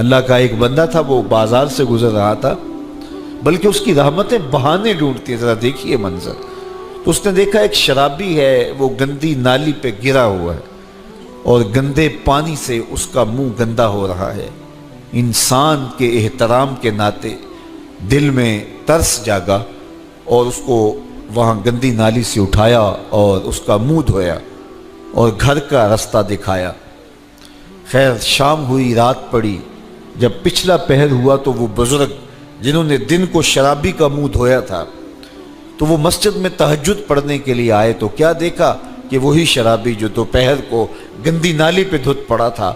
اللہ کا ایک بندہ تھا، وہ بازار سے گزر رہا تھا، بلکہ اس کی رحمتیں بہانے ڈھونڈتی ہیں، ذرا دیکھیے منظر۔ تو اس نے دیکھا ایک شرابی ہے، وہ گندی نالی پہ گرا ہوا ہے اور گندے پانی سے اس کا منہ گندا ہو رہا ہے۔ انسان کے احترام کے ناطے دل میں ترس جاگا اور اس کو وہاں گندی نالی سے اٹھایا اور اس کا منہ دھویا اور گھر کا رستہ دکھایا۔ خیر شام ہوئی، رات پڑی، جب پچھلا پہر ہوا تو وہ بزرگ جنہوں نے دن کو شرابی کا منہ دھویا تھا تو وہ مسجد میں تہجد پڑھنے کے لیے آئے، تو کیا دیکھا کہ وہی شرابی جو دوپہر کو گندی نالی پہ دھت پڑا تھا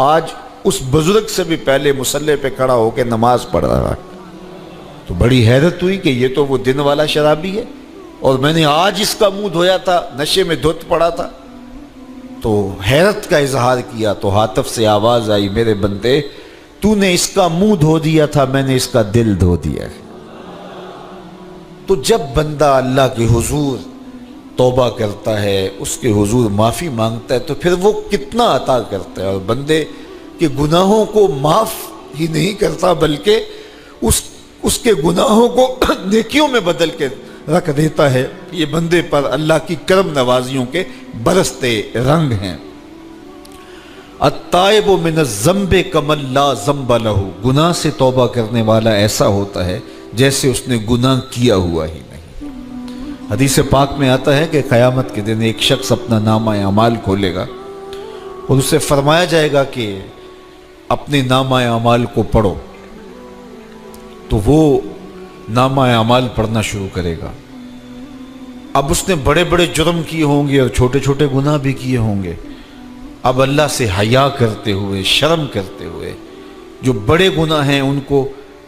آج اس بزرگ سے بھی پہلے مصلی پہ کھڑا ہو کے نماز پڑھ رہا ہے۔ تو بڑی حیرت ہوئی کہ یہ تو وہ دن والا شرابی ہے اور میں نے آج اس کا منہ دھویا تھا، نشے میں دھت پڑا تھا۔ تو حیرت کا اظہار کیا تو ہاتف سے آواز آئی، میرے بندے تو نے اس کا منہ دھو دیا تھا، میں نے اس کا دل دھو دیا ہے۔ تو جب بندہ اللہ کے حضور توبہ کرتا ہے، اس کے حضور معافی مانگتا ہے، تو پھر وہ کتنا عطا کرتا ہے، اور بندے کے گناہوں کو معاف ہی نہیں کرتا بلکہ اس کے گناہوں کو نیکیوں میں بدل کے رکھ دیتا ہے۔ یہ بندے پر اللہ کی کرم نوازیوں کے برستے رنگ ہیں۔ التائب من الذنب کمن لا ذنب لہ، گناہ سے توبہ کرنے والا ایسا ہوتا ہے جیسے اس نے گناہ کیا ہوا ہی نہیں۔ حدیث پاک میں آتا ہے کہ قیامت کے دن ایک شخص اپنا نامہ اعمال کھولے گا اور اسے فرمایا جائے گا کہ اپنے نامہ اعمال کو پڑھو، تو وہ نامہ اعمال پڑھنا شروع کرے گا۔ اب اس نے بڑے بڑے جرم کیے ہوں گے اور چھوٹے چھوٹے گناہ بھی کیے ہوں گے۔ اب اللہ سے حیا کرتے ہوئے، شرم کرتے ہوئے جو بڑے گناہ ہیں ان کو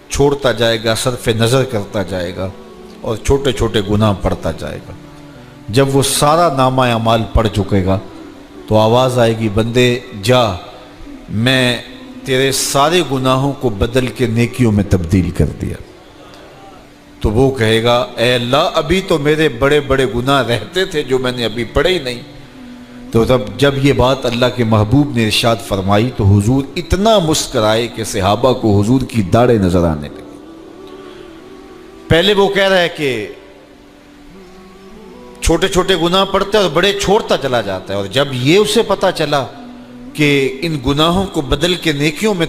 چھوڑتا جائے گا، صرف نظر کرتا جائے گا اور چھوٹے چھوٹے گناہ پڑھتا جائے گا۔ جب وہ سارا نامہ اعمال پڑھ چکے گا تو آواز آئے گی، بندے جا، میں تیرے سارے گناہوں کو بدل کے نیکیوں میں تبدیل کر دیا۔ تو وہ کہے گا، اے اللہ ابھی تو میرے بڑے بڑے گناہ رہتے تھے جو میں نے ابھی پڑھے ہی نہیں۔ تو جب یہ بات اللہ کے محبوب نے ارشاد فرمائی تو حضور اتنا مسکرائے کہ صحابہ کو حضور کی داڑھیں نظر آنے لگی۔ پہلے وہ کہہ رہا ہے کہ چھوٹے چھوٹے گناہ پڑھتے اور بڑے چھوڑتا چلا جاتا ہے، اور جب یہ اسے پتا چلا کہ ان گناہوں کو بدل کے نیکیوں میں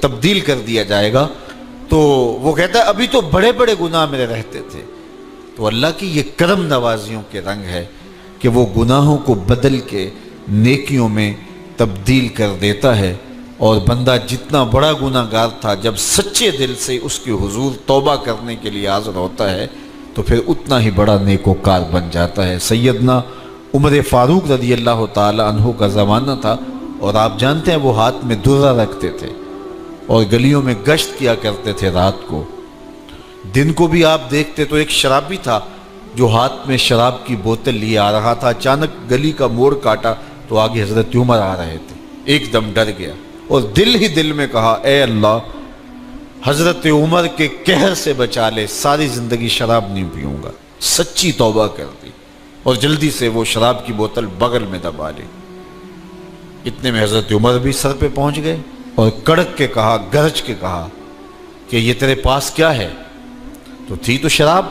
تبدیل کر دیا جائے گا تو وہ کہتا ہے ابھی تو بڑے بڑے گناہ میرے رہتے تھے۔ تو اللہ کی یہ کرم نوازیوں کے رنگ ہے کہ وہ گناہوں کو بدل کے نیکیوں میں تبدیل کر دیتا ہے، اور بندہ جتنا بڑا گناہ گار تھا جب سچے دل سے اس کے حضور توبہ کرنے کے لیے حاضر ہوتا ہے تو پھر اتنا ہی بڑا نیکوکار بن جاتا ہے۔ سیدنا عمر فاروق رضی اللہ تعالی عنہ کا زمانہ تھا، اور آپ جانتے ہیں وہ ہاتھ میں درہ رکھتے تھے اور گلیوں میں گشت کیا کرتے تھے رات کو۔ دن کو بھی آپ دیکھتے تو ایک شرابی تھا جو ہاتھ میں شراب کی بوتل لیے آ رہا تھا۔ اچانک گلی کا موڑ کاٹا تو آگے حضرت عمر آ رہے تھے، ایک دم ڈر گیا اور دل ہی دل میں کہا، اے اللہ حضرت عمر کے قہر سے بچا لے، ساری زندگی شراب نہیں پیوں گا۔ سچی توبہ کر دی اور جلدی سے وہ شراب کی بوتل بغل میں دبا لی۔ اتنے میں حضرت عمر بھی سر پہ پہنچ گئے اور کڑک کے کہا، گرج کے کہا کہ یہ تیرے پاس کیا ہے؟ تو تھی تو شراب۔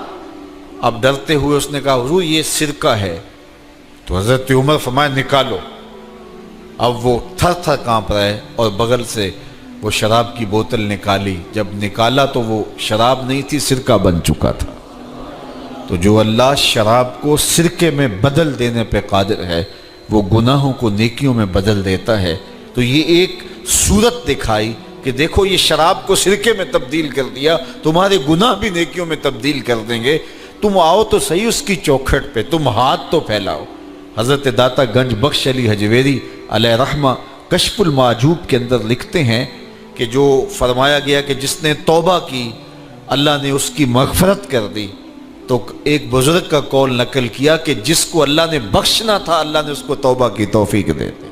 اب ڈرتے ہوئے اس نے کہا، حضور یہ سرکہ ہے۔ تو حضرت عمر فرمایا، نکالو۔ اب وہ تھر تھر کانپ رہے اور بغل سے وہ شراب کی بوتل نکالی۔ جب نکالا تو وہ شراب نہیں تھی، سرکہ بن چکا تھا۔ تو جو اللہ شراب کو سرکے میں بدل دینے پہ قادر ہے، وہ گناہوں کو نیکیوں میں بدل دیتا ہے۔ تو یہ ایک صورت دکھائی کہ دیکھو یہ شراب کو سرکے میں تبدیل کر دیا، تمہارے گناہ بھی نیکیوں میں تبدیل کر دیں گے۔ تم آؤ تو صحیح اس کی چوکھٹ پہ، تم ہاتھ تو پھیلاؤ۔ حضرت داتا گنج بخش علی حجویری علیہ رحمہ کشف المعجوب کے اندر لکھتے ہیں کہ جو فرمایا گیا کہ جس نے توبہ کی اللہ نے اس کی مغفرت کر دی، تو ایک بزرگ کا قول نقل کیا کہ جس کو اللہ نے بخشنا تھا اللہ نے اس کو توبہ کی توفیق دے دی۔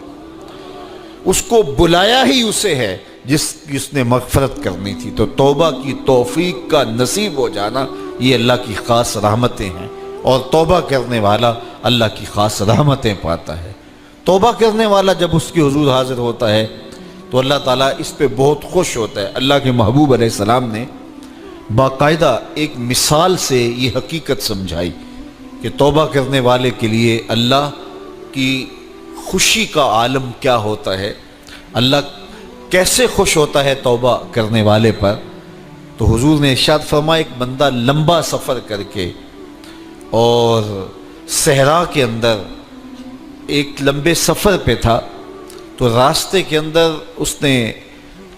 اس کو بلایا ہی اسے ہے جس نے مغفرت کرنی تھی۔ تو توبہ کی توفیق کا نصیب ہو جانا یہ اللہ کی خاص رحمتیں ہیں، اور توبہ کرنے والا اللہ کی خاص رحمتیں پاتا ہے۔ توبہ کرنے والا جب اس کے حضور حاضر ہوتا ہے تو اللہ تعالیٰ اس پہ بہت خوش ہوتا ہے۔ اللہ کے محبوب علیہ السلام نے باقاعدہ ایک مثال سے یہ حقیقت سمجھائی کہ توبہ کرنے والے کے لیے اللہ کی خوشی کا عالم کیا ہوتا ہے، اللہ کیسے خوش ہوتا ہے توبہ کرنے والے پر۔ تو حضور نے ارشاد فرمایا ایک بندہ لمبا سفر کر کے اور صحرا کے اندر ایک لمبے سفر پہ تھا، تو راستے کے اندر اس نے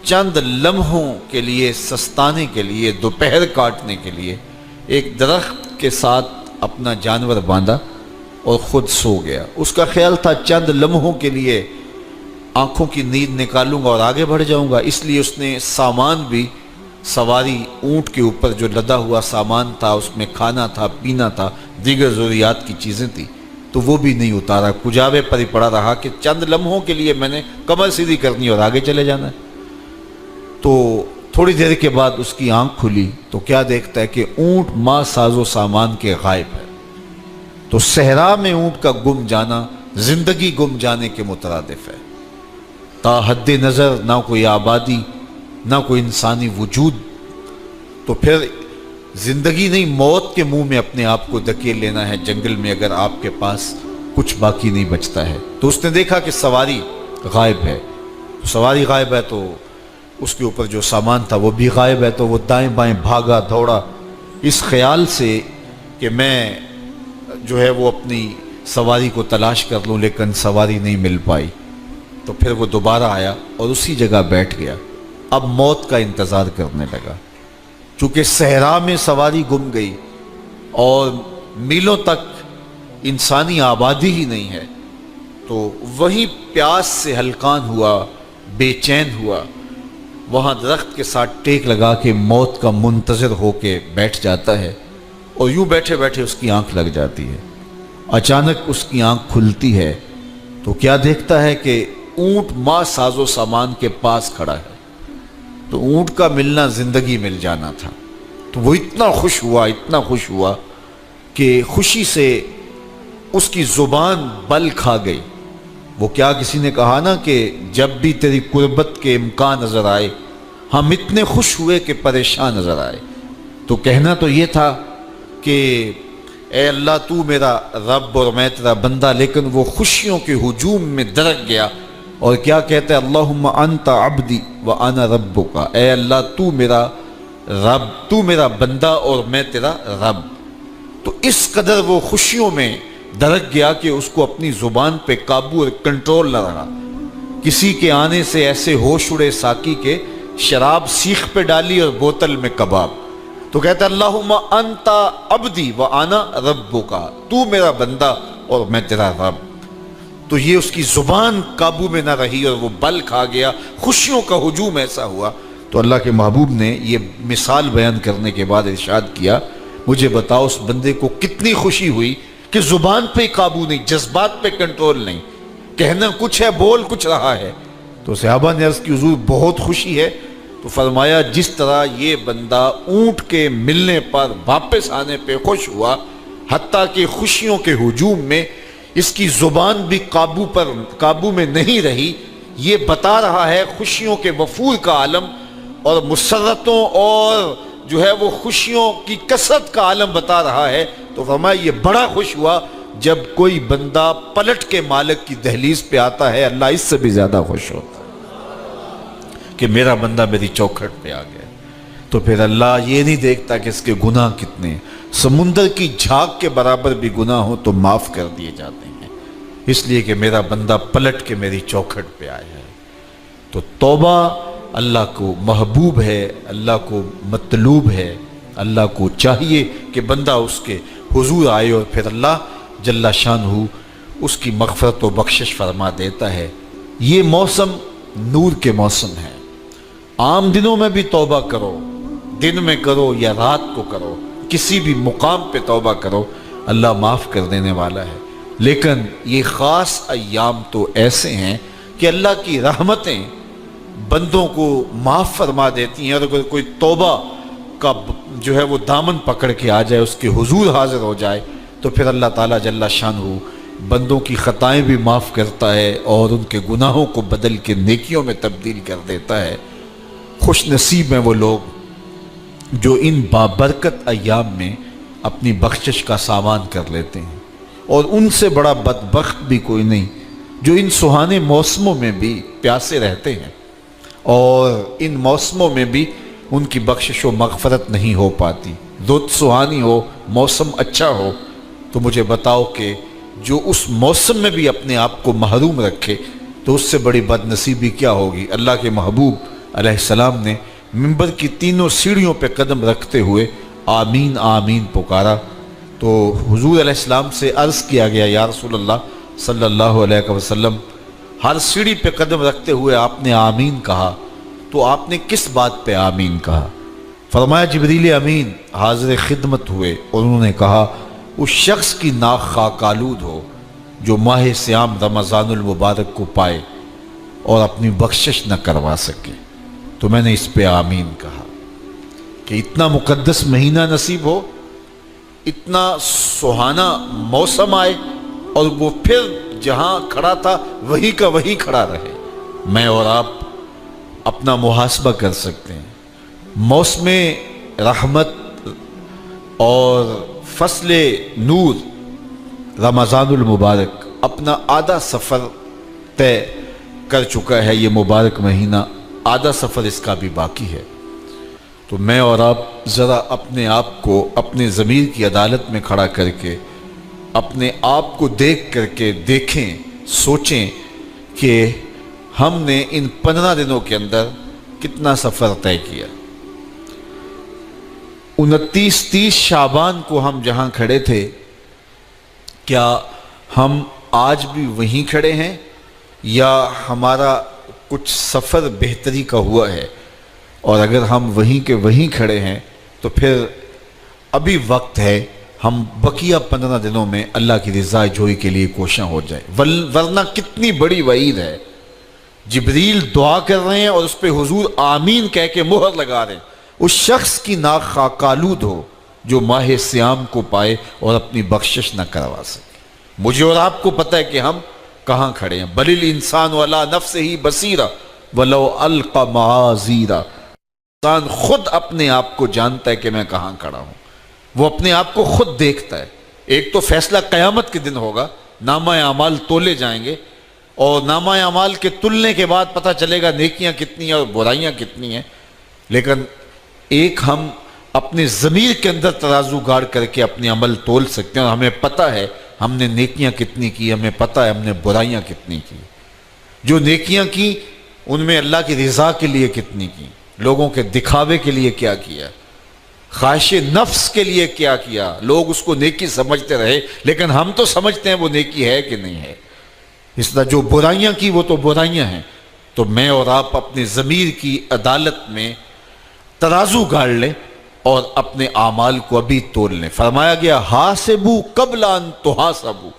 چند لمحوں کے لیے سستانے کے لیے، دوپہر کاٹنے کے لیے ایک درخت کے ساتھ اپنا جانور باندھا اور خود سو گیا۔ اس کا خیال تھا چند لمحوں کے لیے آنکھوں کی نیند نکالوں گا اور آگے بڑھ جاؤں گا، اس لیے اس نے سامان بھی، سواری اونٹ کے اوپر جو لدا ہوا سامان تھا، اس میں کھانا تھا، پینا تھا، دیگر ضروریات کی چیزیں تھیں، تو وہ بھی نہیں اتارا، کجاوے پر ہی پڑا رہا کہ چند لمحوں کے لیے میں نے کمر سیدھی کرنی اور آگے چلے جانا ہے۔ تو تھوڑی دیر کے بعد اس کی آنکھ کھلی تو کیا دیکھتا ہے کہ اونٹ ماں ساز و سامان کے غائب ہے۔ تو صحرا میں اونٹ کا گم جانا زندگی گم جانے کے مترادف ہے۔ تا حد نظر نہ کوئی آبادی، نہ کوئی انسانی وجود، تو پھر زندگی نہیں، موت کے منہ میں اپنے آپ کو دھکیل لینا ہے جنگل میں اگر آپ کے پاس کچھ باقی نہیں بچتا ہے۔ تو اس نے دیکھا کہ سواری غائب ہے، سواری غائب ہے تو اس کے اوپر جو سامان تھا وہ بھی غائب ہے، تو وہ دائیں بائیں بھاگا دوڑا اس خیال سے کہ میں جو ہے وہ اپنی سواری کو تلاش کر لوں، لیکن سواری نہیں مل پائی۔ تو پھر وہ دوبارہ آیا اور اسی جگہ بیٹھ گیا، اب موت کا انتظار کرنے لگا۔ چونکہ صحرا میں سواری گم گئی اور میلوں تک انسانی آبادی ہی نہیں ہے، تو وہیں پیاس سے ہلکان ہوا، بے چین ہوا، وہاں درخت کے ساتھ ٹیک لگا کے موت کا منتظر ہو کے بیٹھ جاتا ہے، اور یوں بیٹھے بیٹھے اس کی آنکھ لگ جاتی ہے۔ اچانک اس کی آنکھ کھلتی ہے تو کیا دیکھتا ہے کہ اونٹ ماں ساز و سامان کے پاس کھڑا ہے۔ تو اونٹ کا ملنا زندگی مل جانا تھا، تو وہ اتنا خوش ہوا کہ خوشی سے اس کی زبان بل کھا گئی۔ وہ کیا کسی نے کہا نا کہ جب بھی تیری قربت کے امکان نظر آئے ہم اتنے خوش ہوئے کہ پریشان نظر آئے۔ تو کہنا تو یہ تھا کہ اے اللہ تو میرا رب اور میں تیرا بندہ، لیکن وہ خوشیوں کے ہجوم میں درک گیا اور کیا کہتا ہے، اللہم انت عبدی وانا ربک، اے اللہ تو میرا رب، تو میرا بندہ اور میں تیرا رب۔ تو اس قدر وہ خوشیوں میں درک گیا کہ اس کو اپنی زبان پہ قابو اور کنٹرول نہ رہا۔ کسی کے آنے سے ایسے ہوش اڑے ساقی کے، شراب سیخ پہ ڈالی اور بوتل میں کباب۔ تو کہتا ہے اللہم انت عبدی وانا ربک، تو میرا بندہ اور میں تیرا رب۔ تو یہ اس کی زبان قابو میں نہ رہی اور وہ بل کھا گیا، خوشیوں کا ہجوم ایسا ہوا۔ تو اللہ کے محبوب نے یہ مثال بیان کرنے کے بعد ارشاد کیا، مجھے بتاؤ اس بندے کو کتنی خوشی ہوئی کہ زبان پہ قابو نہیں، جذبات پہ کنٹرول نہیں، کہنا کچھ ہے بول کچھ رہا ہے۔ تو صحابہ نے عرض کی حضور بہت خوشی ہے۔ تو فرمایا جس طرح یہ بندہ اونٹ کے ملنے پر واپس آنے پہ خوش ہوا، حتیٰ کہ خوشیوں کے ہجوم میں اس کی زبان بھی قابو میں نہیں رہی، یہ بتا رہا ہے خوشیوں کے وفور کا عالم اور مسرتوں اور جو ہے وہ خوشیوں کی کثرت کا عالم بتا رہا ہے۔ تو فرمایا یہ بڑا خوش ہوا جب کوئی بندہ پلٹ کے مالک کی دہلیز پہ آتا ہے، اللہ اس سے بھی زیادہ خوش ہوتا ہے کہ میرا بندہ میری چوکھٹ پہ آ گیا۔ تو پھر اللہ یہ نہیں دیکھتا کہ اس کے گناہ کتنے، سمندر کی جھاگ کے برابر بھی گناہ ہو تو معاف کر دیے جاتے ہیں، اس لیے کہ میرا بندہ پلٹ کے میری چوکھٹ پہ آیا ہے۔ تو توبہ اللہ کو محبوب ہے، اللہ کو مطلوب ہے، اللہ کو چاہیے کہ بندہ اس کے حضور آئے اور پھر اللہ جل شانہ اس کی مغفرت و بخشش فرما دیتا ہے۔ یہ موسم نور کے موسم ہے۔ عام دنوں میں بھی توبہ کرو، دن میں کرو یا رات کو کرو، کسی بھی مقام پہ توبہ کرو، اللہ معاف کر دینے والا ہے۔ لیکن یہ خاص ایام تو ایسے ہیں کہ اللہ کی رحمتیں بندوں کو معاف فرما دیتی ہیں، اور اگر کوئی توبہ کا جو ہے وہ دامن پکڑ کے آ جائے، اس کے حضور حاضر ہو جائے، تو پھر اللہ تعالیٰ جل شانہ بندوں کی خطائیں بھی معاف کرتا ہے اور ان کے گناہوں کو بدل کے نیکیوں میں تبدیل کر دیتا ہے۔ خوش نصیب ہیں وہ لوگ جو ان بابرکت ایام میں اپنی بخشش کا سامان کر لیتے ہیں، اور ان سے بڑا بدبخت بھی کوئی نہیں جو ان سہانے موسموں میں بھی پیاسے رہتے ہیں اور ان موسموں میں بھی ان کی بخشش و مغفرت نہیں ہو پاتی۔ رت سہانی ہو، موسم اچھا ہو، تو مجھے بتاؤ کہ جو اس موسم میں بھی اپنے آپ کو محروم رکھے تو اس سے بڑی بد نصیبی کیا ہوگی۔ اللہ کے محبوب علیہ السلام نے منبر کی تینوں سیڑھیوں پہ قدم رکھتے ہوئے آمین آمین پکارا، تو حضور علیہ السلام سے عرض کیا گیا یا رسول اللہ صلی اللہ علیہ وسلم، ہر سیڑھی پہ قدم رکھتے ہوئے آپ نے آمین کہا، تو آپ نے کس بات پہ آمین کہا؟ فرمایا جبریل امین حاضر خدمت ہوئے اور انہوں نے کہا اس شخص کی ناک خاک آلود ہو جو ماہ صیام رمضان المبارک کو پائے اور اپنی بخشش نہ کروا سکے۔ تو میں نے اس پہ آمین کہا کہ اتنا مقدس مہینہ نصیب ہو، اتنا سہانا موسم آئے اور وہ پھر جہاں کھڑا تھا وہی کا وہی کھڑا رہے۔ میں اور آپ اپنا محاسبہ کر سکتے ہیں۔ موسم رحمت اور فصل نور رمضان المبارک اپنا آدھا سفر طے کر چکا ہے، یہ مبارک مہینہ آدھا سفر اس کا بھی باقی ہے۔ تو میں اور آپ ذرا اپنے آپ کو اپنے ضمیر کی عدالت میں کھڑا کر کے اپنے آپ کو دیکھ کر کے دیکھیں، سوچیں کہ ہم نے ان 15 دنوں کے اندر کتنا سفر طے کیا۔ 29-30 شعبان کو ہم جہاں کھڑے تھے، کیا ہم آج بھی وہیں کھڑے ہیں یا ہمارا کچھ سفر بہتری کا ہوا ہے؟ اور اگر ہم وہیں کے وہیں کھڑے ہیں تو پھر ابھی وقت ہے، ہم بقیہ 15 دنوں میں اللہ کی رضا جوئی کے لیے کوشاں ہو جائیں، ورنہ کتنی بڑی وعید ہے۔ جبریل دعا کر رہے ہیں اور اس پہ حضور آمین کہہ کے مہر لگا رہے ہیں، اس شخص کی ناک خاک آلود ہو جو ماہ صیام کو پائے اور اپنی بخشش نہ کروا سکے۔ مجھے اور آپ کو پتہ ہے کہ ہم کہاں کھڑے ہیں۔ بل الانسان علی نفسہ بصیرہ ولو القی معاذیرہ، انسان خود اپنے آپ کو جانتا ہے کہ میں کہاں کھڑا ہوں، وہ اپنے آپ کو خود دیکھتا ہے۔ ایک تو فیصلہ قیامت کے دن ہوگا، نامہ اعمال تولے جائیں گے اور نامہ اعمال کے تلنے کے بعد پتہ چلے گا نیکیاں کتنی ہیں اور برائیاں کتنی ہیں، لیکن ایک ہم اپنے ضمیر کے اندر ترازو گاڑ کر کے اپنے عمل تول سکتے ہیں اور ہمیں پتہ ہے ہم نے نیکیاں کتنی کی، ہمیں پتہ ہے ہم نے برائیاں کتنی کی۔ جو نیکیاں کی ان میں اللہ کی رضا کے لیے کتنی کی، لوگوں کے دکھاوے کے لیے کیا کیا، خواہش نفس کے لیے کیا کیا، لوگ اس کو نیکی سمجھتے رہے لیکن ہم تو سمجھتے ہیں وہ نیکی ہے کہ نہیں ہے۔ اس طرح جو برائیاں کی وہ تو برائیاں ہیں۔ تو میں اور آپ اپنے ضمیر کی عدالت میں ترازو گاڑ لیں اور اپنے اعمال کو ابھی تول لیں۔ فرمایا گیا حاسبوا قبل ان تحاسبوا،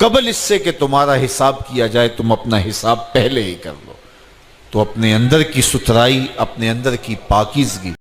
قبل اس سے کہ تمہارا حساب کیا جائے تم اپنا حساب پہلے ہی کر لو۔ تو اپنے اندر کی ستھرائی، اپنے اندر کی پاکیزگی